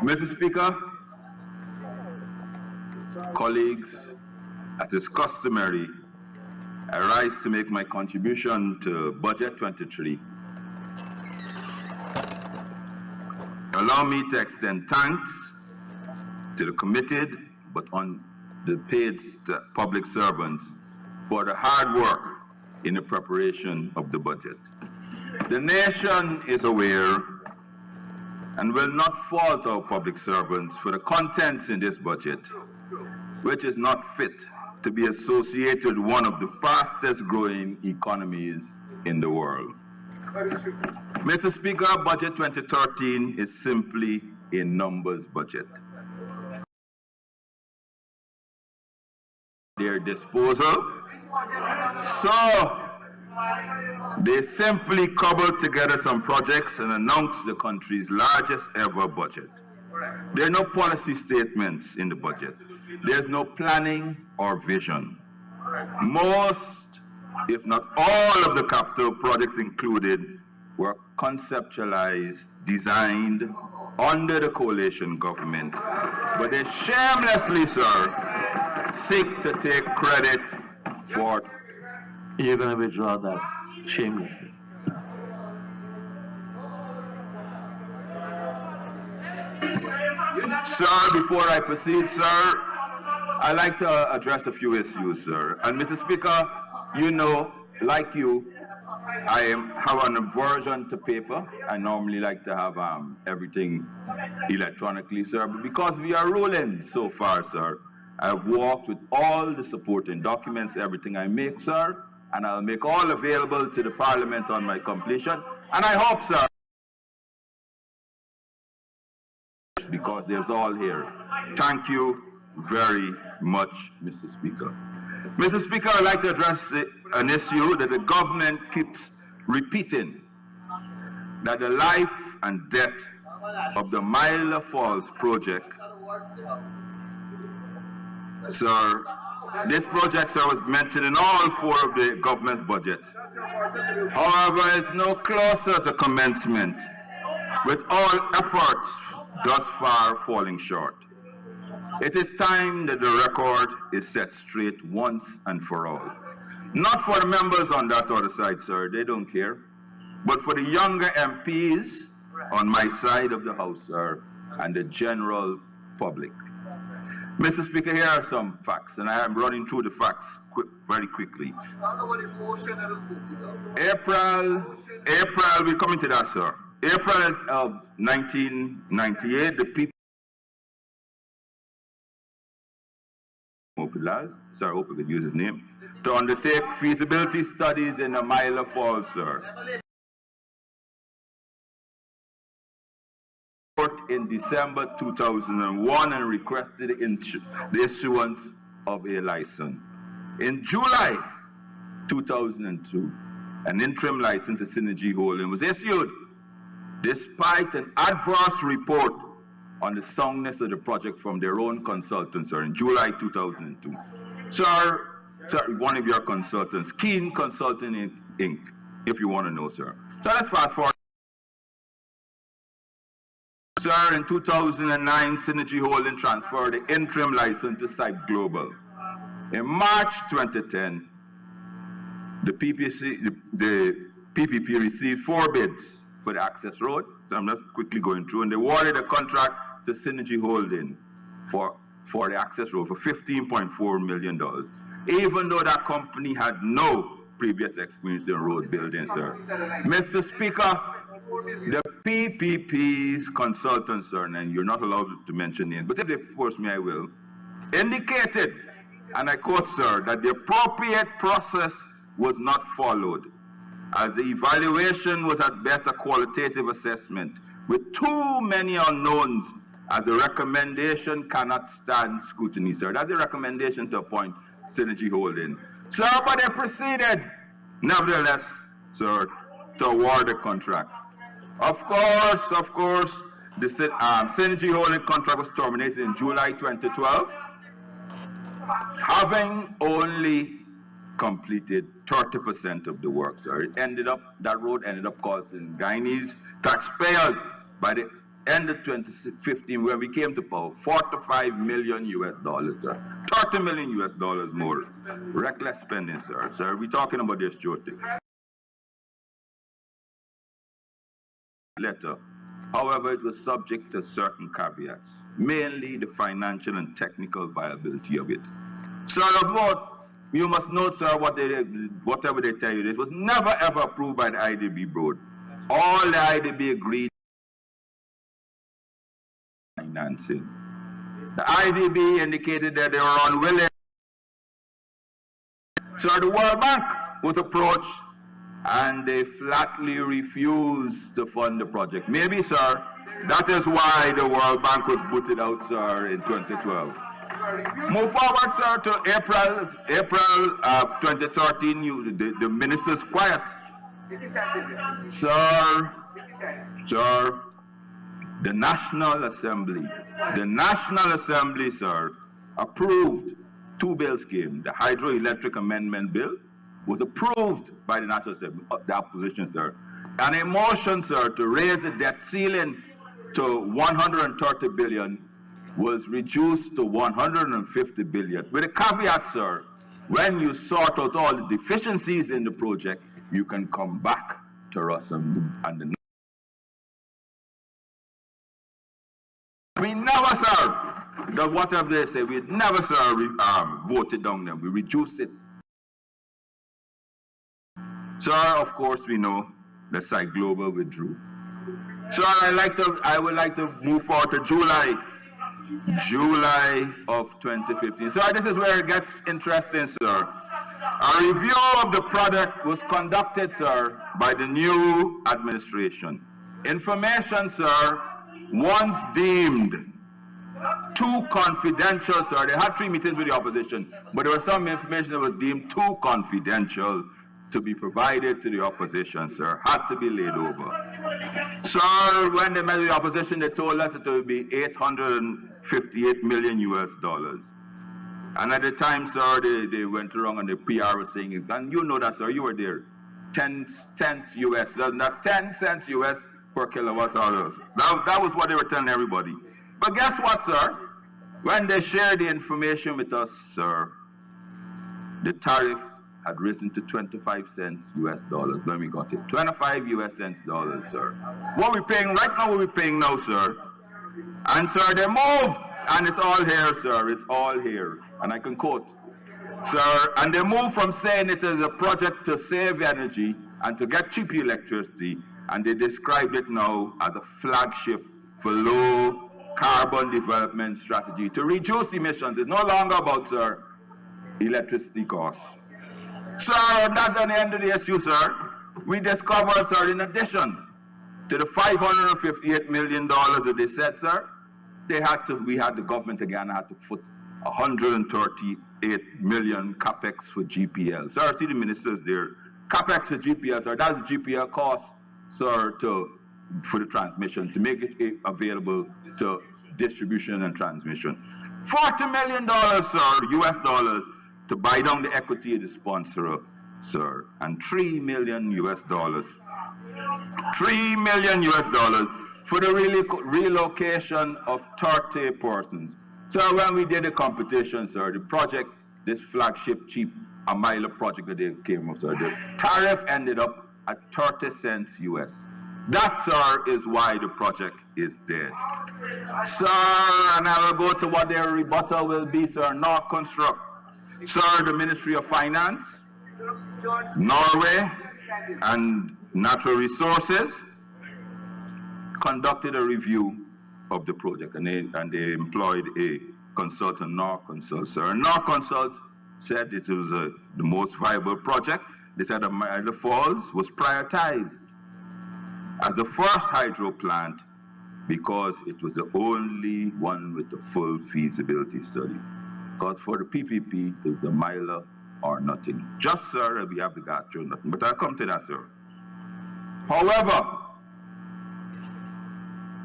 Mr. Speaker, colleagues, as is customary, I rise to make my contribution to Budget 23. Allow me to extend thanks to the committed but underpaid public servants for the hard work in the preparation of the budget. The nation is aware and will not fault our public servants for the contents in this budget, which is not fit to be associated with one of the fastest growing economies in the world. Mr. Speaker, Budget 2013 is simply a numbers budget. Their disposal, so they simply cobbled together some projects and announced the country's largest ever budget. There are no policy statements in the budget. There's no planning or vision. Most, if not all, of the capital projects included were conceptualized, designed under the coalition government, but they shamelessly, sir, seek to take credit for. You're going to withdraw that shamelessly. Sir, before I proceed, sir, I'd like to address a few issues, sir. And Mr. Speaker, you know, like you, I have an aversion to paper. I normally like to have everything electronically, sir. But because we are ruling so far, sir, I've walked with all the supporting documents, everything I make, sir, and I'll make all available to the Parliament on my completion. And I hope, sir, because there's all here. Thank you very much, Mr. Speaker. Mr. Speaker, I'd like to address an issue that the government keeps repeating, that the life and death of the Amaila Falls project, sir, this project, sir, was mentioned in all four of the government's budgets. However, it's no closer to commencement, with all efforts thus far falling short. It is time that the record is set straight once and for all. Not for the members on that other side, sir, they don't care, but for the younger MPs on my side of the House, sir, and the general public. Mr. Speaker, here are some facts, and I am running through the facts very quickly. April, we're coming to that, sir. April of 1998, the people, sir, I hope I could use his name, to undertake feasibility studies in Amaila Falls, sir. In December 2001 and requested the issuance of a license. In July 2002, an interim license to Synergy Holding was issued despite an adverse report on the soundness of the project from their own consultants, sir, in July 2002. Sir, one of your consultants, Keen Consulting Inc., if you want to know, sir. So let's fast forward. Sir, in 2009, Synergy Holding transferred the interim license to Site Global. In March 2010, the PPP received 4 bids for the access road. So I'm just quickly going through, and they awarded a contract to Synergy Holding for the access road for $15.4 million, even though that company had no previous experience in road building, sir. Mr. Speaker, the PPP's consultants, sir, and you're not allowed to mention names, but if they force me, I will, indicated, and I quote, sir, that the appropriate process was not followed, as the evaluation was at best a qualitative assessment with too many unknowns, as the recommendation cannot stand scrutiny, sir. That's the recommendation to appoint Synergy Holding. Sir, but they proceeded, nevertheless, sir, to award the contract. Of course, the Synergy Holding contract was terminated in July 2012, having only completed 30% of the work, sir. That road ended up costing Guyanese taxpayers by the end of 2015, when we came to power, $45 million US, sir. $30 million US more. Reckless spending, sir. Sir, we're talking about this shortly. Letter. However, it was subject to certain caveats, mainly the financial and technical viability of it. Sir, the vote, you must note, sir, whatever they tell you, it was never ever approved by the IDB board. All the IDB agreed financing. The IDB indicated that they were unwilling. So the World Bank was approached and they flatly refused to fund the project. Maybe, sir, that is why the World Bank was booted out, sir, in 2012. Move forward, sir, to April of 2013, the minister's quiet. Sir, the National Assembly, sir, approved two bill schemes. The hydroelectric amendment bill was approved by the National Assembly, the opposition, sir. And a motion, sir, to raise the debt ceiling to 130 billion was reduced to 150 billion. With a caveat, sir, when you sort out all the deficiencies in the project, you can come back to us and the. We never, sir, whatever they say, we never, sir, voted down them. We reduced it. Sir, of course, we know that Site Global withdrew. Sir, I would like to move forward to July of 2015. Sir, this is where it gets interesting, sir. A review of the product was conducted, sir, by the new administration. Information, sir, once deemed too confidential, sir. They had 3 meetings with the opposition, but there was some information that was deemed too confidential to be provided to the opposition, sir, had to be laid over. Sir, when they met with the opposition, they told us that it would be $858 million US. And at the time, sir, they went wrong and the PR was saying it. And you know that, sir, you were there. 10 cents US, not 10 cents US per kilowatt hours. That was what they were telling everybody. But guess what, sir? When they shared the information with us, sir, the tariff had risen to 25 cents US dollars when we got it. 25 US cents dollars, sir. What we're paying right now, what we're paying now, sir. And sir, they moved, and it's all here, sir. It's all here. And I can quote, sir, and they moved from saying it is a project to save energy and to get cheap electricity, and they described it now as a flagship for low carbon development strategy to reduce emissions. It's no longer about, sir, electricity costs. Sir, that's on the end of the issue, sir. We discovered, sir, in addition to the $558 million that they said, sir, we had the government again had to put 138 million capex for GPL. Sir, see the ministers there. Capex for GPL, sir, that's the GPL cost, sir, for the transmission, to make it available to distribution and transmission. $40 million, sir, US dollars, to buy down the equity of the sponsor, sir, and $3 million US. $3 million US for the relocation of 30 persons. So when we did the competition, sir, the project, this flagship cheap Amaila project that they came up, sir, the tariff ended up at 30 cents US. That, sir, is why the project is dead. Sir, and I will go to what their rebuttal will be, sir, not construct. Sir, the Ministry of Finance, Norway, and Natural Resources conducted a review of the project, and they employed a consultant, Norconsult, sir. Norconsult said it was the most viable project. They said Amaila Falls was prioritized as the first hydro plant because it was the only one with a full feasibility study. Because for the PPP, there's Amaila or nothing. Just, sir, we have the gotcha or nothing. But I'll come to that, sir. However,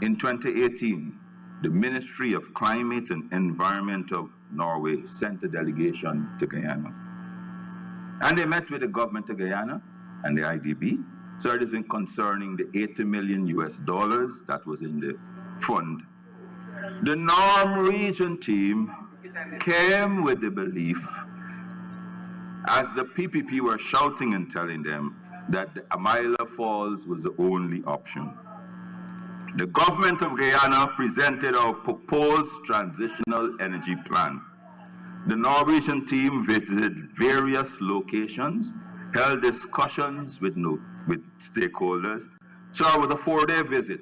in 2018, the Ministry of Climate and Environment of Norway sent a delegation to Guyana. And they met with the government of Guyana and the IDB. So it is concerning the $80 million US that was in the fund, the Norm Region team came with the belief, as the PPP were shouting and telling them, that the Amaila Falls was the only option. The government of Guyana presented our proposed transitional energy plan. The Norwegian team visited various locations, held discussions with stakeholders. So it was a 4-day visit.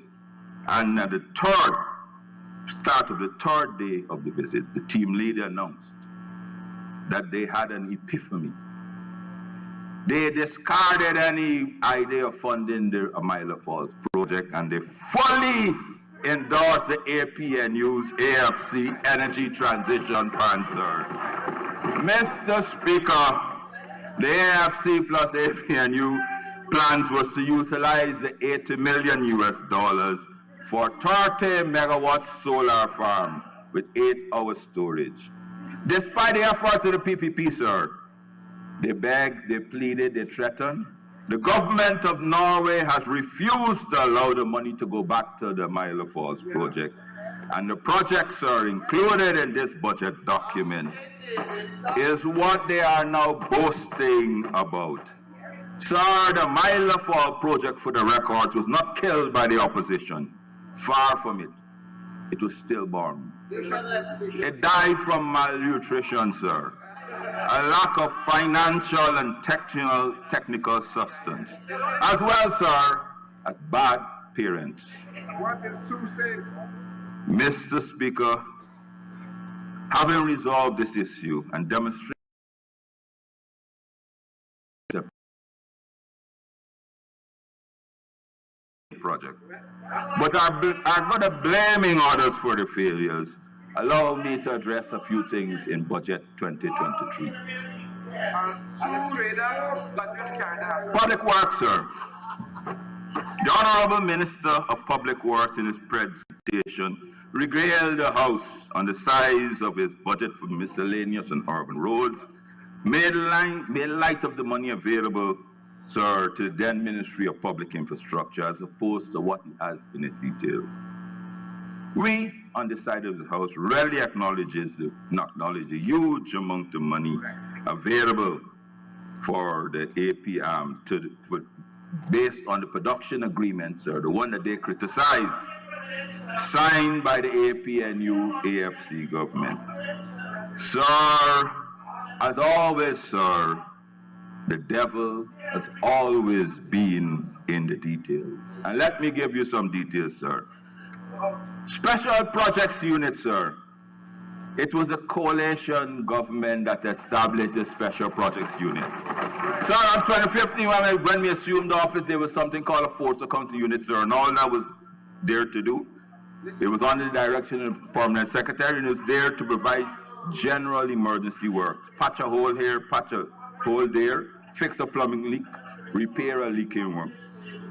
And at the start of the third day of the visit, the team leader announced that they had an epiphany. They discarded any idea of funding the Amaila Falls project, and they fully endorsed the APNU's AFC Energy Transition Plan, sir. Mr. Speaker, the AFC plus APNU plans was to utilize the $80 million for 30 megawatt solar farm with 8-hour storage. Despite the efforts of the PPP, sir, they begged, they pleaded, they threatened. The government of Norway has refused to allow the money to go back to the Amaila Falls project. And the projects are included in this budget document is what they are now boasting about. Sir, the Amaila Falls project, for the records, was not killed by the opposition. Far from it. It was stillborn. It died from malnutrition, sir. A lack of financial and technical substance, as well, sir, as bad parents. Mr. Speaker, having resolved this issue and demonstrated the project, but I'm going to blaming others for the failures, allow me to address a few things in Budget 2023. Public Works, sir. The Honorable Minister of Public Works in his presentation regaled the House on the size of his budget for miscellaneous and urban roads, made light of the money available, sir, to the then Ministry of Public Infrastructure as opposed to what he has in its details. We, on the side of the House, rarely acknowledge the huge amount of money available for the APM based on the production agreements, or the one that they criticize, signed by the APNU AFC government. Sir, as always, sir, the devil has always been in the details. And let me give you some details, sir. Special Projects Unit, sir. It was a coalition government that established the Special Projects Unit. So in 2015, when we assumed office, there was something called a Force Accounting Unit, sir, and all that was there to do. It was under the direction of the Permanent Secretary, and it was there to provide general emergency works. Patch a hole here, patch a hole there, fix a plumbing leak, repair a leaking work.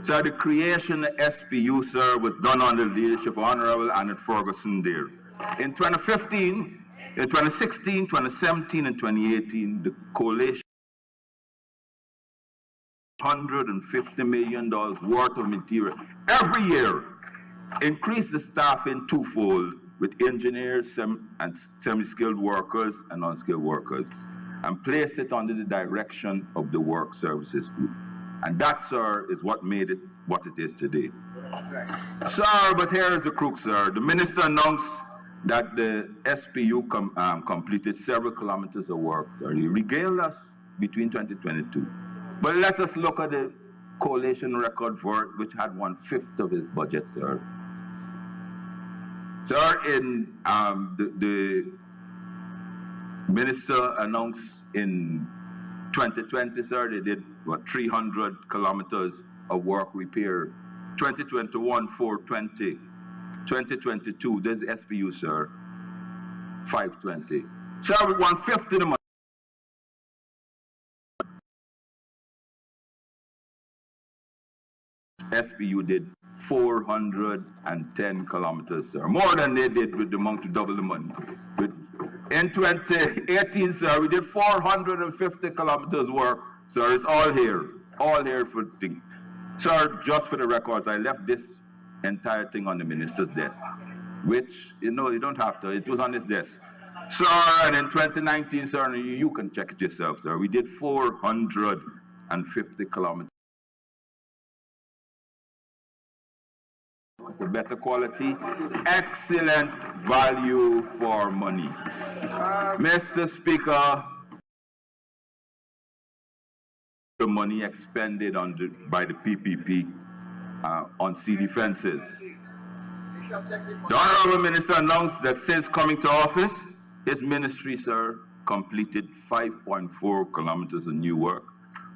So the creation of SPU, sir, was done under the leadership of Honorable Annette Ferguson there. In 2015, in 2016, 2017, and 2018, the coalition $150 million worth of material every year, increased the staffing twofold with engineers and semi-skilled workers and unskilled workers, and placed it under the direction of the Work Services Group. And that, sir, is what made it what it is today. Sir, but here is the crook, sir. The minister announced that the SPU completed several kilometers of work, sir. He regaled us between 2022. But let us look at the coalition record for it, which had 1/5 of his budget, sir. Sir, in the minister announced in 2020, sir, they did 300 kilometers of work repair. 2021, 420. 2022, there's SPU, sir, 520. Sir, with 1/5 of the money. SPU did 410 kilometers, sir. More than they did with the monk to double the money. But in 2018, sir, we did 450 kilometers work, sir. It's all here for the thing. Sir, just for the records, I left this entire thing on the minister's desk, which, you know, you don't have to, it was on his desk. Sir, and in 2019, sir, and you can check it yourself, sir, we did 450 kilometers. The better quality, excellent value for money. Mr. Speaker, the money expended by the PPP on sea defenses. The Honorable Minister announced that since coming to office, his ministry, sir, completed 5.4 kilometers of new work,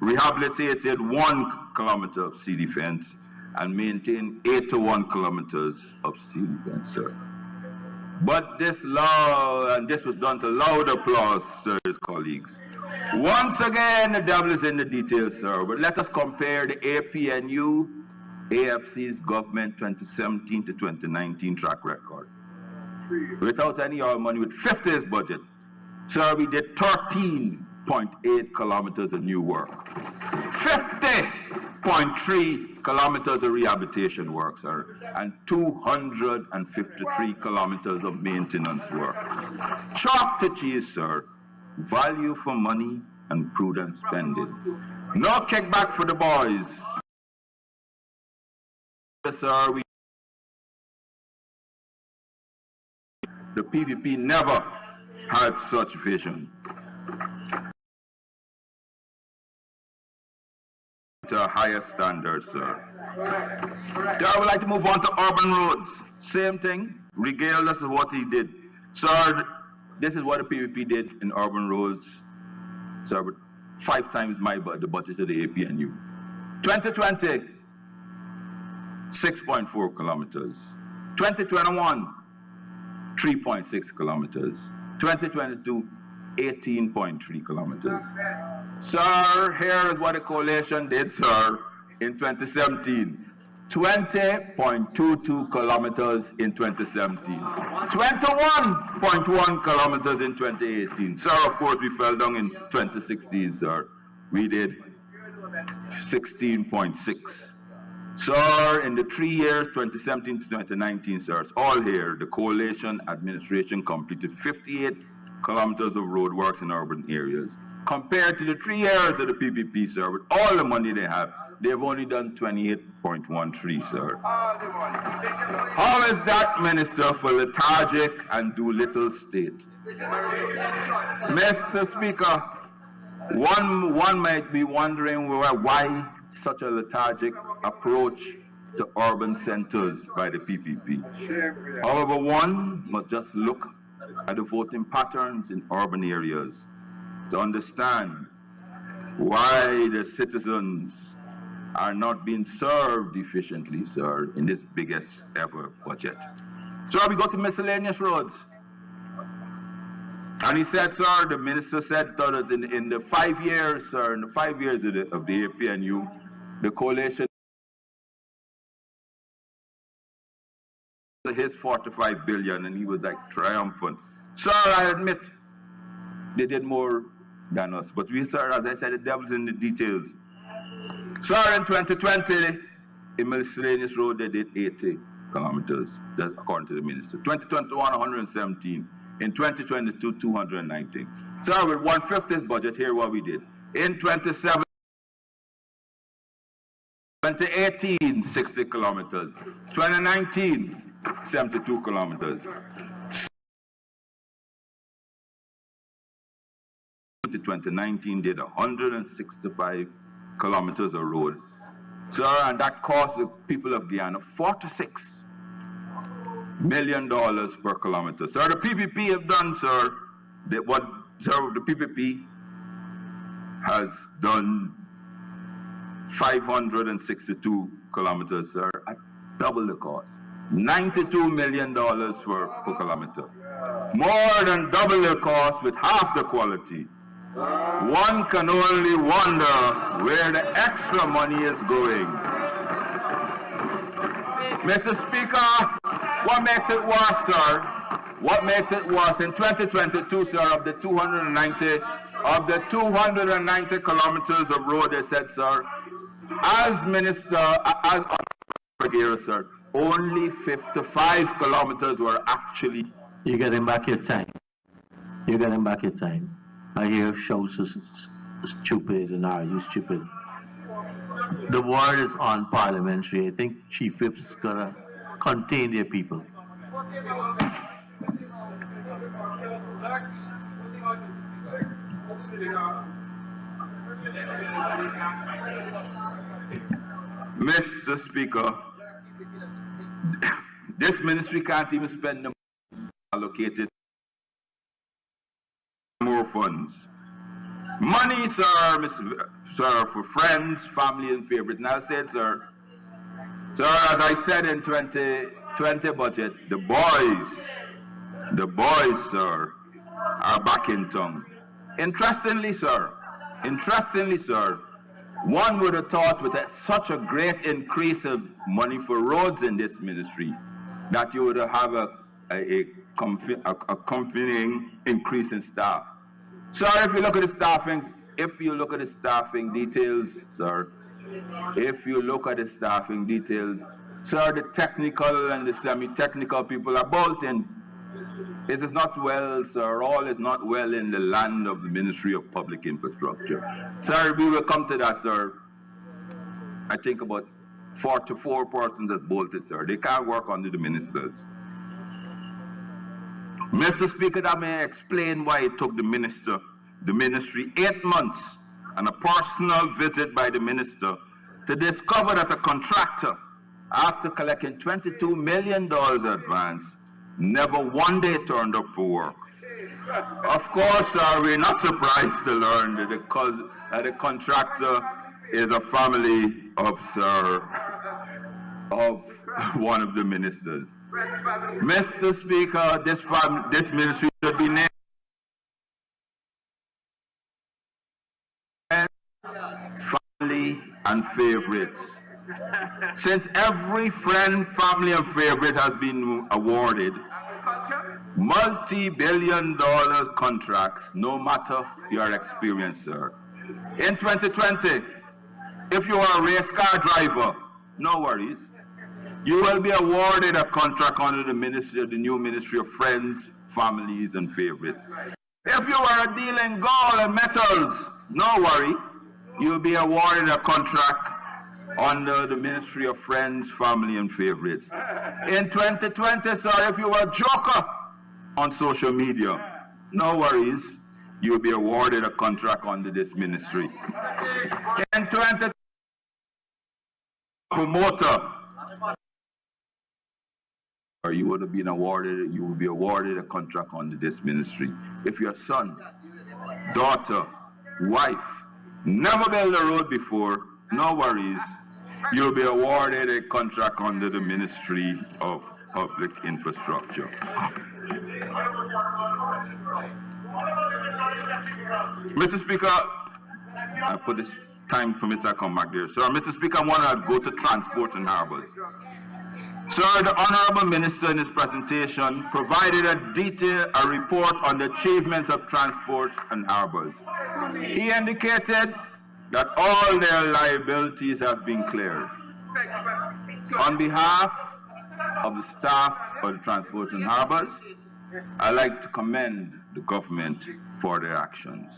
rehabilitated 1 kilometer of sea defense, and maintained 81 kilometers of sea defense, sir. But this law, and this was done to loud applause, sir, his colleagues. Once again, the devil is in the details, sir. But let us compare the APNU, AFC's government 2017 to 2019 track record. Without any oil money, with 50th budget, sir, we did 13.8 kilometers of new work. 50.3 kilometers of rehabilitation work, sir, and 253 kilometers of maintenance work. Chalk to cheese, sir. Value for money and prudent spending. No kickback for the boys. Yes, sir, the PPP never had such vision. To a higher standard, sir. I would like to move on to urban roads. Same thing, regale us of what he did. Sir, this is what the PPP did in urban roads. Sir, but 5 times the budget of the APNU. 2020, 6.4 kilometers. 2021, 3.6 kilometers. 2022, 18.3 kilometers. Sir, here is what the coalition did, sir, in 2017. 20.22 kilometers in 2017. 21.1 kilometers in 2018. Sir, of course, we fell down in 2016, sir. We did 16.6. Sir, in the 3 years, 2017 to 2019, sir, it's all here. The coalition administration completed 58 kilometers of road works in urban areas. Compared to the 3 years of the PPP, sir, with all the money they have, they've only done 28.13, sir. How is that, Minister, for lethargic and do little state? Mr. Speaker, one might be wondering why such a lethargic approach to urban centers by the PPP. However, one must just look at the voting patterns in urban areas to understand why the citizens are not being served efficiently, sir, in this biggest ever budget. So we go to miscellaneous roads. And he said, sir, the minister said that in the 5 years, sir, in the 5 years of the APNU, the coalition his 45 billion, and he was like triumphant. Sir, I admit, they did more than us, but we, sir, as I said, the devil's in the details. Sir, in 2020, in miscellaneous road, they did 80 kilometers, that's according to the minister. 2021, 117. In 2022, 219. Sir, with 1/5 budget, here what we did. In 2018, 60 kilometers. 2019, 72 kilometers. 2019 did 165 kilometers of road. Sir, and that cost the people of Guyana $46 million per kilometer. Sir, the PPP have done, sir, the PPP has done 562 kilometers, sir, at double the cost. $92 million per kilometer. More than double the cost with half the quality. One can only wonder where the extra money is going. Mr. Speaker, what makes it worse, sir? What makes it worse? In 2022, sir, of the 290 kilometers of road, they said, sir, as minister, as here, sir, only 55 kilometers were actually. You're getting back your time. You're getting back your time. I hear shouts is stupid and are you stupid? The word is on parliamentary. I think Chief Whip's gonna contain their people. Mr. Speaker, this ministry can't even spend the money allocated more funds. Money, sir, sir, for friends, family, and favorites. And I said, sir, as I said in 2020 budget, the boys, sir, are back in town. Interestingly, sir, one would have thought with such a great increase of money for roads in this ministry that you would have a accompanying increase in staff. Sir, if you look at the staffing details, sir, the technical and the semi-technical people are bolting. This is not well, sir. All is not well in the land of the Ministry of Public Infrastructure. Sir, we will come to that, sir. I think about 44 persons that bolted, sir. They can't work under the ministers. Mr. Speaker, that may explain why it took the ministry 8 months and a personal visit by the minister to discover that a contractor, after collecting $22 million advance, never one day turned up for work. Of course, we're not surprised to learn that the contractor is a family of one of the ministers. Mr. Speaker, this ministry should be named family and favorites. Since every friend, family, and favorite has been awarded multi-billion-dollar contracts, no matter your experience, sir. In 2020, if you are a race car driver, no worries. You will be awarded a contract under the new Ministry of Friends, Families, and Favorites. If you are dealing gold and metals, no worry. You'll be awarded a contract under the Ministry of Friends, Family, and Favorites. In 2020, sir, if you were a joker on social media, no worries. You'll be awarded a contract under this ministry. In 2020, promoter, or you would be awarded a contract under this ministry. If your son, daughter, wife never built a road before, no worries. You'll be awarded a contract under the Ministry of Public Infrastructure. Mr. Speaker, I put this time permits I come back there. So, Mr. Speaker, I want to go to transport and harbors. Sir, the Honorable Minister in his presentation provided a report on the achievements of transport and harbors. He indicated that all their liabilities have been cleared. On behalf of the staff of the Transport and Harbors, I'd like to commend the government for their actions.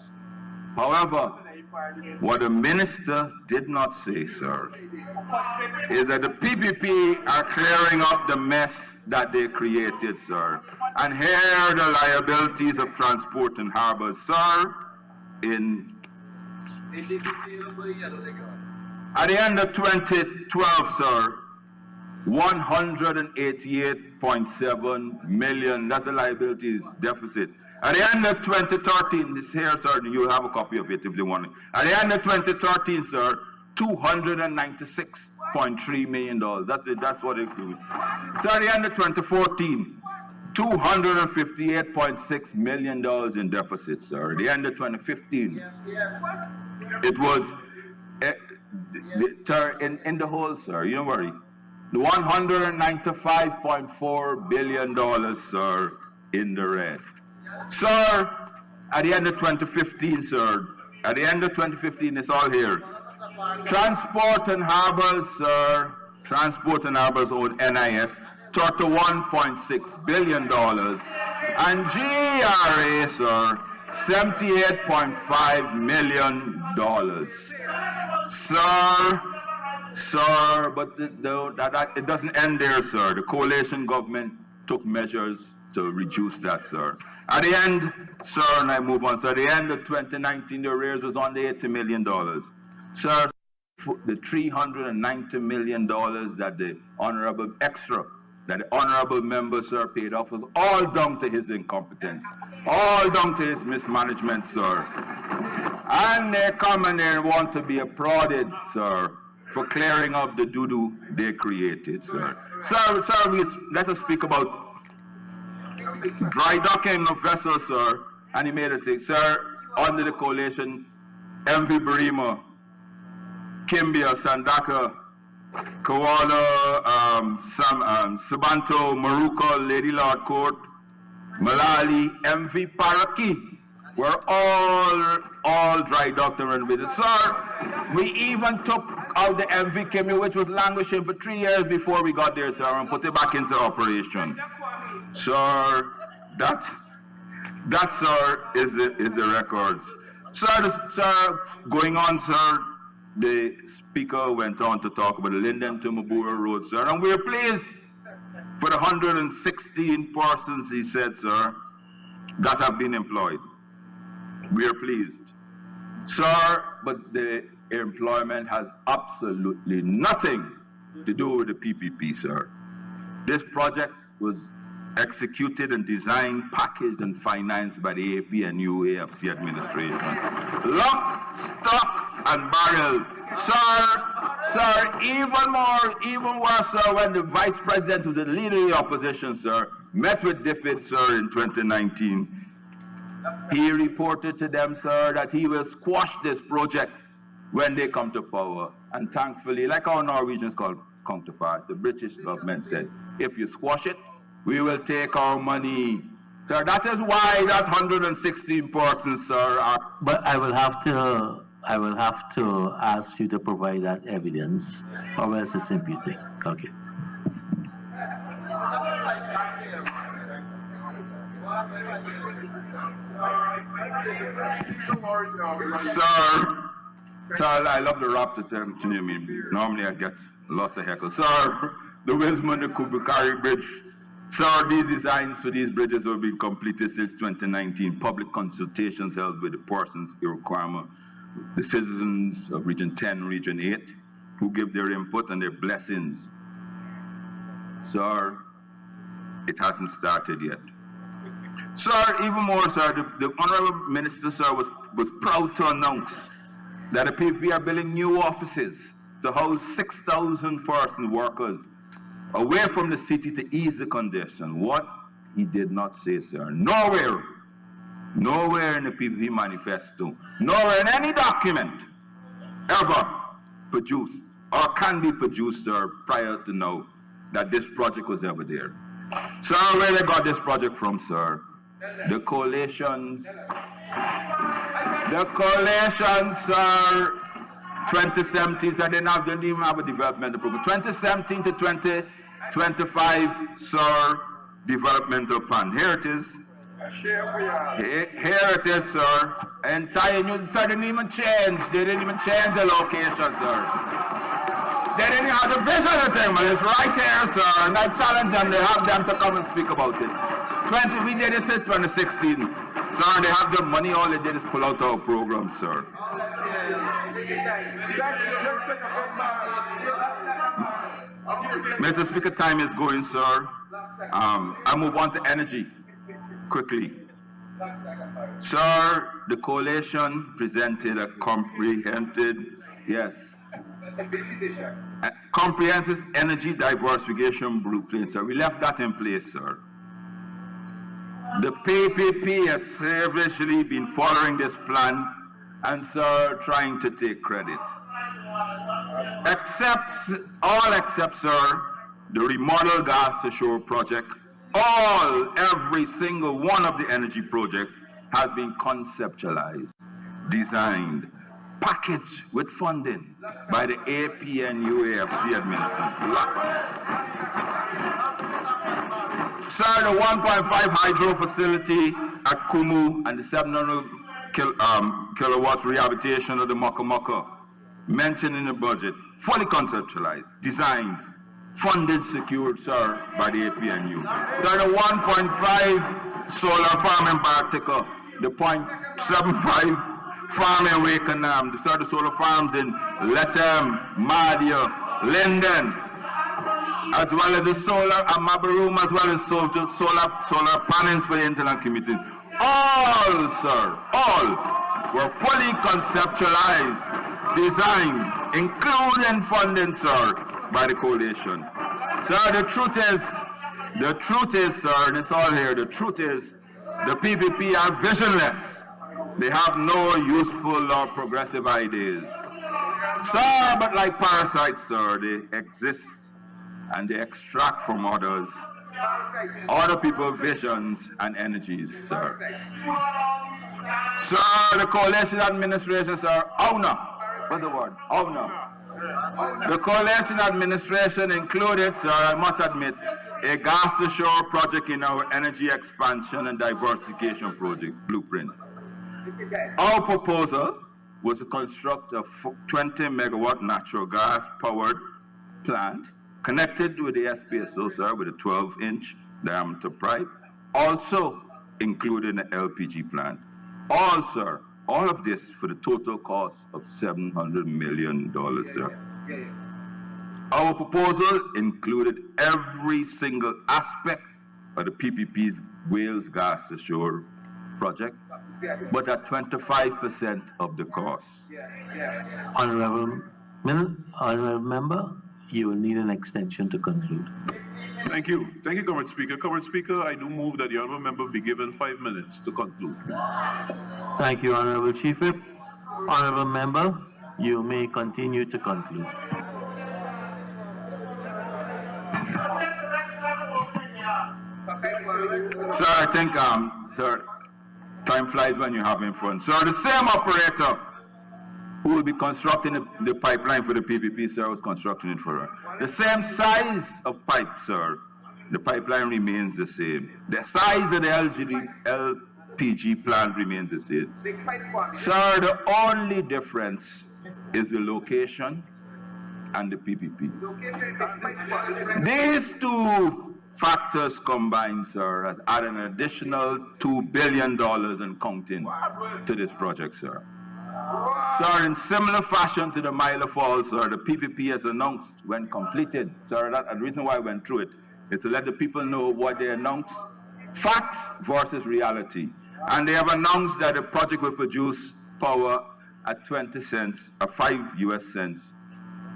However, what the minister did not say, sir, is that the PPP are clearing up the mess that they created, sir. And here are the liabilities of Transport and Harbors, sir, at the end of 2012, sir, 188.7 million, that's the liabilities deficit. At the end of 2013, this here, sir, you have a copy of it if you want it. At the end of 2013, sir, $296.3 million. That's what it is. So at the end of 2014, $258.6 million in deficit, sir. At the end of 2015, it was, sir, in the hole, sir, you don't worry. The $195.4 billion, sir, in the red. Sir, at the end of 2015, sir, it's all here. Transport and harbors, sir, Transport and Harbour's own NIS, $31.6 billion, and GRA, sir, $78.5 million. Sir, but it doesn't end there, sir. The coalition government took measures to reduce that, sir. At the end, sir, and I move on, so at the end of 2019, the arrears was only $80 million. Sir, the $390 million that the honorable member, sir, paid off was all down to his incompetence, all down to his mismanagement, sir. And they come and they want to be applauded, sir, for clearing up the doo-doo they created, sir. Sir, let us speak about dry docking of vessels, sir. And he made a thing, sir, under the coalition, MV Barima, Kimbia, Sandaka, Koala, Sabanto, Maruka, Lady Lord Court, Malali, MV Paraki were all dry docked and renovated. Sir, we even took out the MV Kimbia, which was languishing for 3 years before we got there, sir, and put it back into operation. Sir, that sir is the records. Sir, going on, sir, the speaker went on to talk about the Linden to Mabura Road, sir, and we're pleased for the 116 persons, he said, sir, that have been employed. We're pleased. Sir, but the employment has absolutely nothing to do with the PPP, sir. This project was executed and designed, packaged and financed by the APNU AFC administration. Lock, stock and barrel. Sir, even worse, sir, when the vice president was the leader of the opposition, sir, met with DFID, sir, in 2019, he reported to them, sir, that he will squash this project when they come to power. And thankfully, like our Norwegians called counterpart, the British government said, if you squash it, we will take our money. Sir, that is why that 116 persons, sir, are... But I will have to ask you to provide that evidence, or else it's imputing. Okay. Sir, I love the rap to continue me. Normally I get lots of heckles. Sir, the Wisman, the Kubukari Bridge. Sir, these designs for these bridges have been completed since 2019. Public consultations held with the persons requirement, the citizens of Region 10, Region 8, who give their input and their blessings. Sir, it hasn't started yet. Sir, even more, sir, the Honorable Minister, sir, was proud to announce that the PPP are building new offices to house 6,000 person workers away from the city to ease the congestion. What he did not say, sir, nowhere in the PPP manifesto, nowhere in any document ever produced or can be produced, sir, prior to now, that this project was ever there. Sir, where they got this project from, sir? The coalitions, sir, 2017, so they didn't even have a developmental program. 2017 to 2025, sir, developmental plan. Here it is. Here it is, sir. Entire new, sir, they didn't even change. They didn't even change the location, sir. They didn't have the vision of the thing, but it's right here, sir. And I challenge them, they have them to come and speak about it. We did it since 2016. Sir, they have the money, all they did is pull out our program, sir. Mr. Speaker, time is going, sir. I move on to energy quickly. Sir, the coalition presented a comprehensive energy diversification blueprint, sir. We left that in place, sir. The PPP has savagely been following this plan and, sir, trying to take credit. Except, sir, the remodel gas to shore project, every single one of the energy projects has been conceptualized, designed, packaged with funding by the APNUAFC administration. Sir, the 1.5 hydro facility at Kumu and the 700 kilowatts rehabilitation of the Mokomoko, mentioned in the budget, fully conceptualized, designed, funded, secured, sir, by the APNU. Sir, the 1.5 solar farm in Bartica, the 0.75 farm in Wakenham, the solar farms in Letham, Madia, Linden, as well as the solar at Mabaroom, as well as solar panels for the interland community. All, sir, all were fully conceptualized, designed, including funding, sir, by the coalition. Sir, the truth is, sir, and it's all here, the truth is, the PPP are visionless. They have no useful or progressive ideas. Sir, but like parasites, sir, they exist and they extract from others, other people's visions and energies, sir. Sir, the coalition administration, sir, owner, what's the word? Owner. The coalition administration included, sir, I must admit, a gas to shore project in our energy expansion and diversification project blueprint. Our proposal was to construct a 20 megawatt natural gas powered plant connected with the SPSO, sir, with a 12-inch diameter pipe, also including an LPG plant. All, sir, all of this for the total cost of $700 million, sir. Our proposal included every single aspect of the PPP's Wales Gas to Shore project, but at 25% of the cost. Honorable Member, you will need an extension to conclude. Thank you. Thank you, Comrade Speaker. Comrade Speaker, I do move that the Honourable Member be given 5 minutes to conclude. Thank you, Honorable Chief Whip. Honorable Member, you may continue to conclude. Sir, I think, sir, time flies when you're having fun. Sir, the same operator who will be constructing the pipeline for the PPP, sir, was constructing it for her. The same size of pipe, sir. The pipeline remains the same. The size of the LPG plant remains the same. Sir, the only difference is the location and the PPP. These two factors combined, sir, has added an additional $2 billion and counting to this project, sir. Sir, in similar fashion to the Amaila Falls, sir, the PPP has announced when completed, sir, the reason why I went through it is to let the people know what they announced, facts versus reality. And they have announced that the project will produce power at 20 cents, or 5 US cents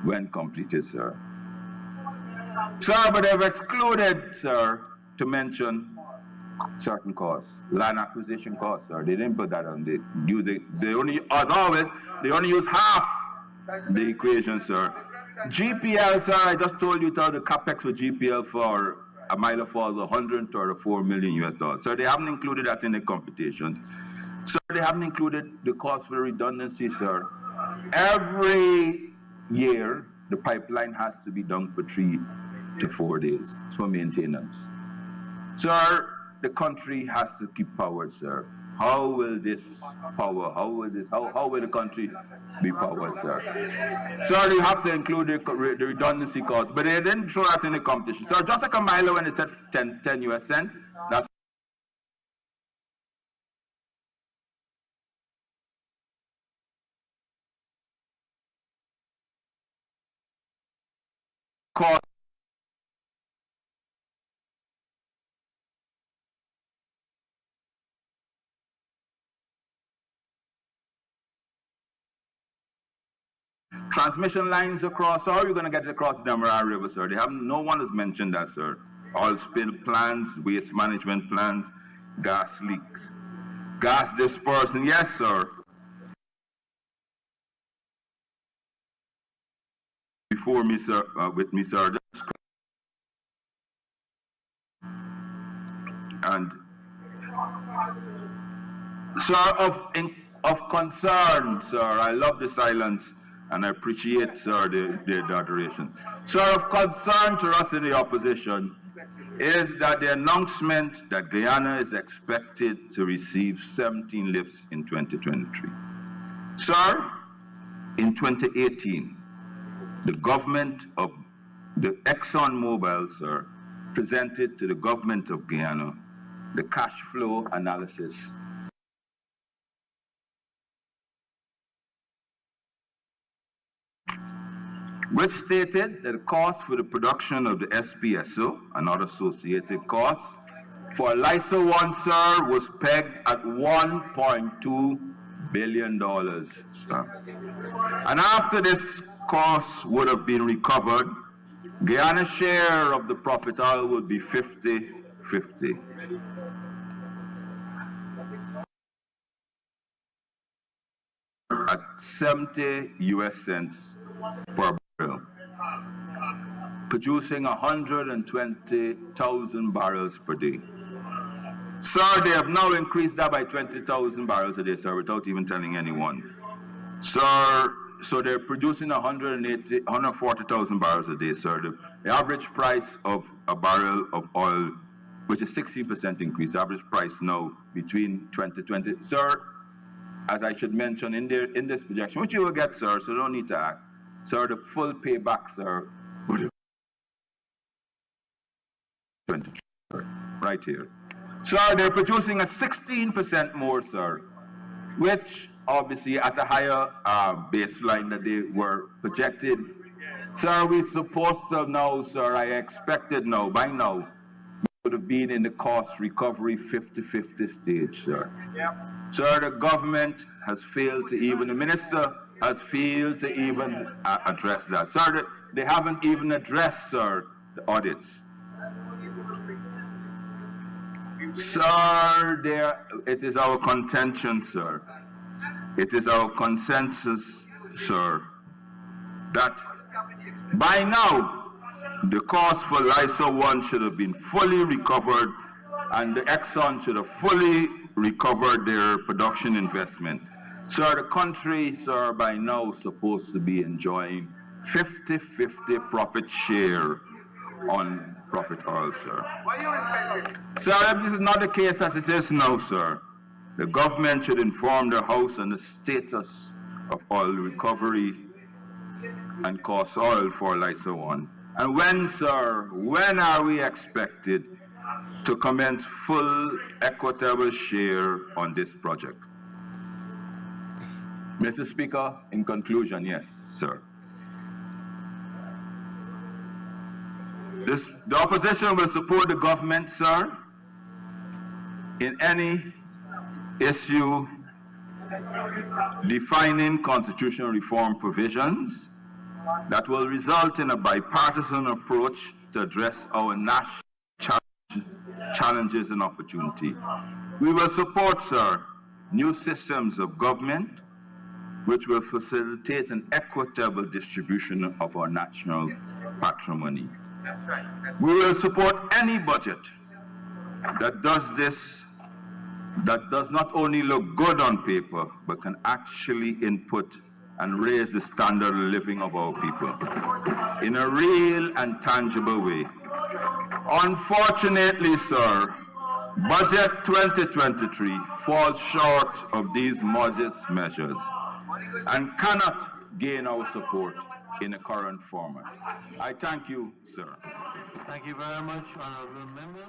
when completed, sir. Sir, but they've excluded, sir, to mention certain costs, land acquisition costs, sir. They didn't put that on. They only, as always, they only use half the equation, sir. GPL, sir, I just told you, sir, the capex for GPL for Amaila Falls, $134 million US. Sir, they haven't included that in the computation. Sir, they haven't included the cost for redundancy, sir. Every year, the pipeline has to be done for 3 to 4 days for maintenance. Sir, the country has to keep powered, sir. How will this power, how will the country be powered, sir? Sir, you have to include the redundancy cost, but they didn't throw that in the competition. Sir, just like Amaila when it said 10 US cents, that's cost. Transmission lines across, how are you going to get it across the Demerara River, sir? No one has mentioned that, sir. Oil spill plans, waste management plans, gas leaks, gas dispersal, yes, sir. Before me, sir, with me, sir. And, sir, of concern, sir, I love the silence and I appreciate, sir, the adoration. Sir, of concern to us in the opposition is that the announcement that Guyana is expected to receive 17 lifts in 2023. Sir, in 2018, the government of the ExxonMobil, sir, presented to the government of Guyana the cash flow analysis which stated that the cost for the production of the SPSO and other associated costs for LISA 1, sir, was pegged at $1.2 billion, sir. And after this cost would have been recovered, Guyana's share of the profit oil would be 50-50. At 70 US cents per barrel, producing 120,000 barrels per day. Sir, they have now increased that by 20,000 barrels a day, sir, without even telling anyone. Sir, so they're producing 140,000 barrels a day, sir. The average price of a barrel of oil, which is 16% increase, average price now between 2020. Sir, as I should mention in this projection, which you will get, sir, so don't need to ask. Sir, the full payback, sir, right here. Sir, they're producing a 16% more, sir, which obviously at a higher baseline that they were projected. Sir, we're supposed to know, sir, I expected now, by now, we would have been in the cost recovery 50-50 stage, sir. Yep. Sir, the government has failed to even, the minister has failed to even address that. Sir, they haven't even addressed, sir, the audits. Sir, it is our contention, sir. It is our consensus, sir, that by now, the cost for LISA 1 should have been fully recovered and the Exxon should have fully recovered their production investment. Sir, the country, sir, by now supposed to be enjoying 50-50 profit share on profit oil, sir. Sir, if this is not the case as it is now, sir, the government should inform the House on the status of oil recovery and cost oil for LISA 1. And when, sir, when are we expected to commence full equitable share on this project? Mr. Speaker, in conclusion, yes, sir. The opposition will support the government, sir, in any issue defining constitutional reform provisions that will result in a bipartisan approach to address our national challenges and opportunities. We will support, sir, new systems of government which will facilitate an equitable distribution of our national patrimony. That's right. We will support any budget that does this, that does not only look good on paper, but can actually input and raise the standard of living of our people in a real and tangible way. Unfortunately, sir, Budget 2023 falls short of these modest measures and cannot gain our support in the current format. I thank you, sir. Thank you very much, Honorable Member.